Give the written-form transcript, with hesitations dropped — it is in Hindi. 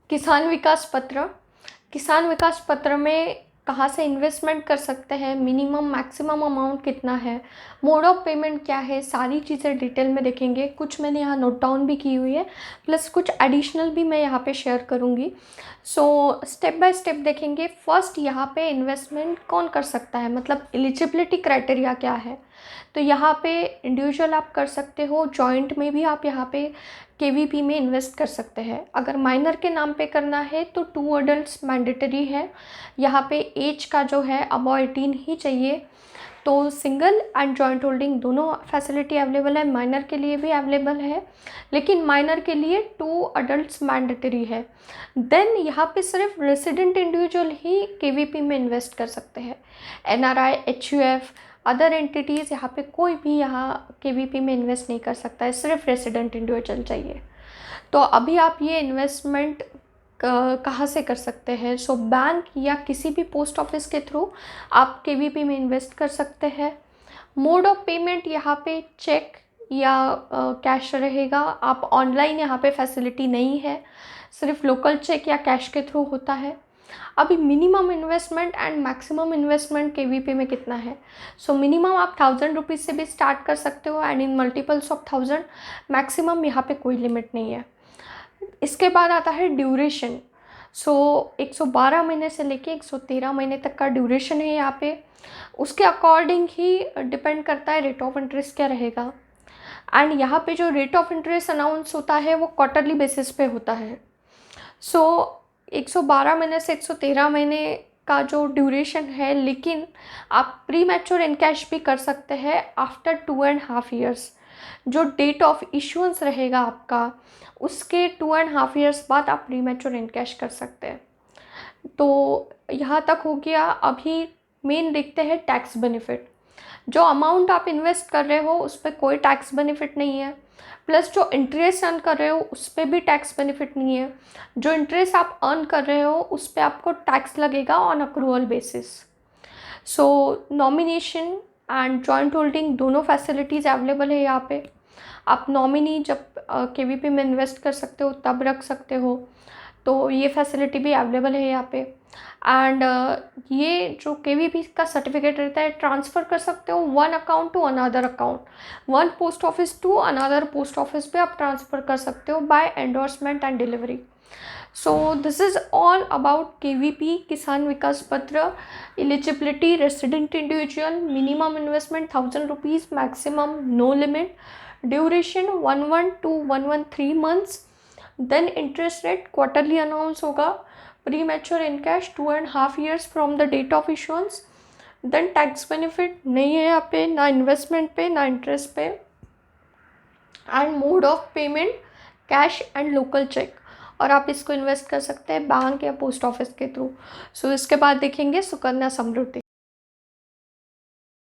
किसान विकास पत्र। किसान विकास पत्र में कहाँ से इन्वेस्टमेंट कर सकते हैं, मिनिमम मैक्सिमम अमाउंट कितना है, मोड ऑफ पेमेंट क्या है, सारी चीज़ें डिटेल में देखेंगे। कुछ मैंने यहाँ नोट डाउन भी की हुई है, प्लस कुछ एडिशनल भी मैं यहाँ पे शेयर करूँगी। सो स्टेप बाय स्टेप देखेंगे। फर्स्ट यहाँ पे इन्वेस्टमेंट कौन कर सकता है, मतलब एलिजिबिलिटी क्राइटेरिया क्या है। तो यहाँ पे इंडिविजुअल आप कर सकते हो, जॉइंट में भी आप यहाँ पे केवीपी में इन्वेस्ट कर सकते हैं। अगर माइनर के नाम पे करना है तो 2 अडल्ट्स मैंडेटरी है। यहाँ पे एज का जो है अबव 18 ही चाहिए। तो सिंगल एंड जॉइंट होल्डिंग दोनों फैसिलिटी अवेलेबल है, माइनर के लिए भी अवेलेबल है, लेकिन माइनर के लिए 2 अडल्ट्स मैंडेटरी है। देन यहाँ पे सिर्फ रेसिडेंट इंडिविजुअल ही केवीपी में इन्वेस्ट कर सकते हैं। एनआरआई, एचयूएफ, अदर एंटिटीज़ यहाँ पे कोई भी यहाँ केवीपी में इन्वेस्ट नहीं कर सकता है, सिर्फ रेसिडेंट इंडिविजुअल चाहिए। तो अभी आप ये इन्वेस्टमेंट कहाँ से कर सकते हैं। सो बैंक या किसी भी पोस्ट ऑफिस के थ्रू आप केवीपी में इन्वेस्ट कर सकते हैं। मोड ऑफ पेमेंट यहाँ पे चेक या कैश रहेगा। आप ऑनलाइन यहाँ पे फैसिलिटी नहीं है, सिर्फ लोकल चेक या कैश के थ्रू होता है। अभी minimum investment and maximum investment KVP में कितना है। सो मिनिमम आप 1000 रुपीज़ से भी स्टार्ट कर सकते हो and in multiples of 1000। Maximum यहाँ पे कोई लिमिट नहीं है। इसके बाद आता है ड्यूरेशन। सो 112 महीने से लेके 113 महीने तक का ड्यूरेशन है यहाँ पे। उसके अकॉर्डिंग ही डिपेंड करता है रेट ऑफ इंटरेस्ट क्या रहेगा। एंड यहाँ पे जो रेट ऑफ इंटरेस्ट अनाउंस होता है वो क्वार्टरली बेसिस पे होता है। सो 112 महीने से 113 महीने का जो ड्यूरेशन है, लेकिन आप प्री मैच्योर इन कैश भी कर सकते हैं आफ्टर 2.5 ईयर्स। जो डेट ऑफ इशुएंस रहेगा आपका, उसके 2.5 ईयर्स बाद आप प्री मैच्योर इन कैश कर सकते हैं। तो यहाँ तक हो गया। अभी मेन देखते हैं टैक्स बेनिफिट। जो अमाउंट आप इन्वेस्ट कर रहे हो उस पर कोई टैक्स बेनिफिट नहीं है, प्लस जो इंटरेस्ट अर्न कर रहे हो उस पर भी टैक्स बेनिफिट नहीं है। जो इंटरेस्ट आप अर्न कर रहे हो उस पर आपको टैक्स लगेगा on accrual basis. So nomination and joint holding दोनों फैसिलिटीज़ अवेलेबल है यहाँ पे। आप नॉमिनी जब केवीपी में इन्वेस्ट कर सकते हो तब रख सकते हो, तो ये फैसिलिटी भी अवेलेबल है यहाँ पे। एंड ये जो केवीपी का सर्टिफिकेट रहता है ट्रांसफ़र कर सकते हो one account to another account, one post office to another post office पे आप ट्रांसफ़र कर सकते हो by endorsement and delivery. So this is all about KVP, Kisan Vikas Patra, eligibility, resident individual, minimum investment 1000 rupees, maximum no limit, duration 11 to 113 months, then interest rate quarterly announce होगा, premature in cash 2.5 years from the date of issuance. Then tax benefit नहीं है यहाँ पे, ना इन्वेस्टमेंट पे ना इंटरेस्ट पे। And mode of payment cash and local cheque, और आप इसको इन्वेस्ट कर सकते हैं बैंक या पोस्ट ऑफिस के थ्रू। सो इसके बाद देखेंगे सुकन्या समृद्धि।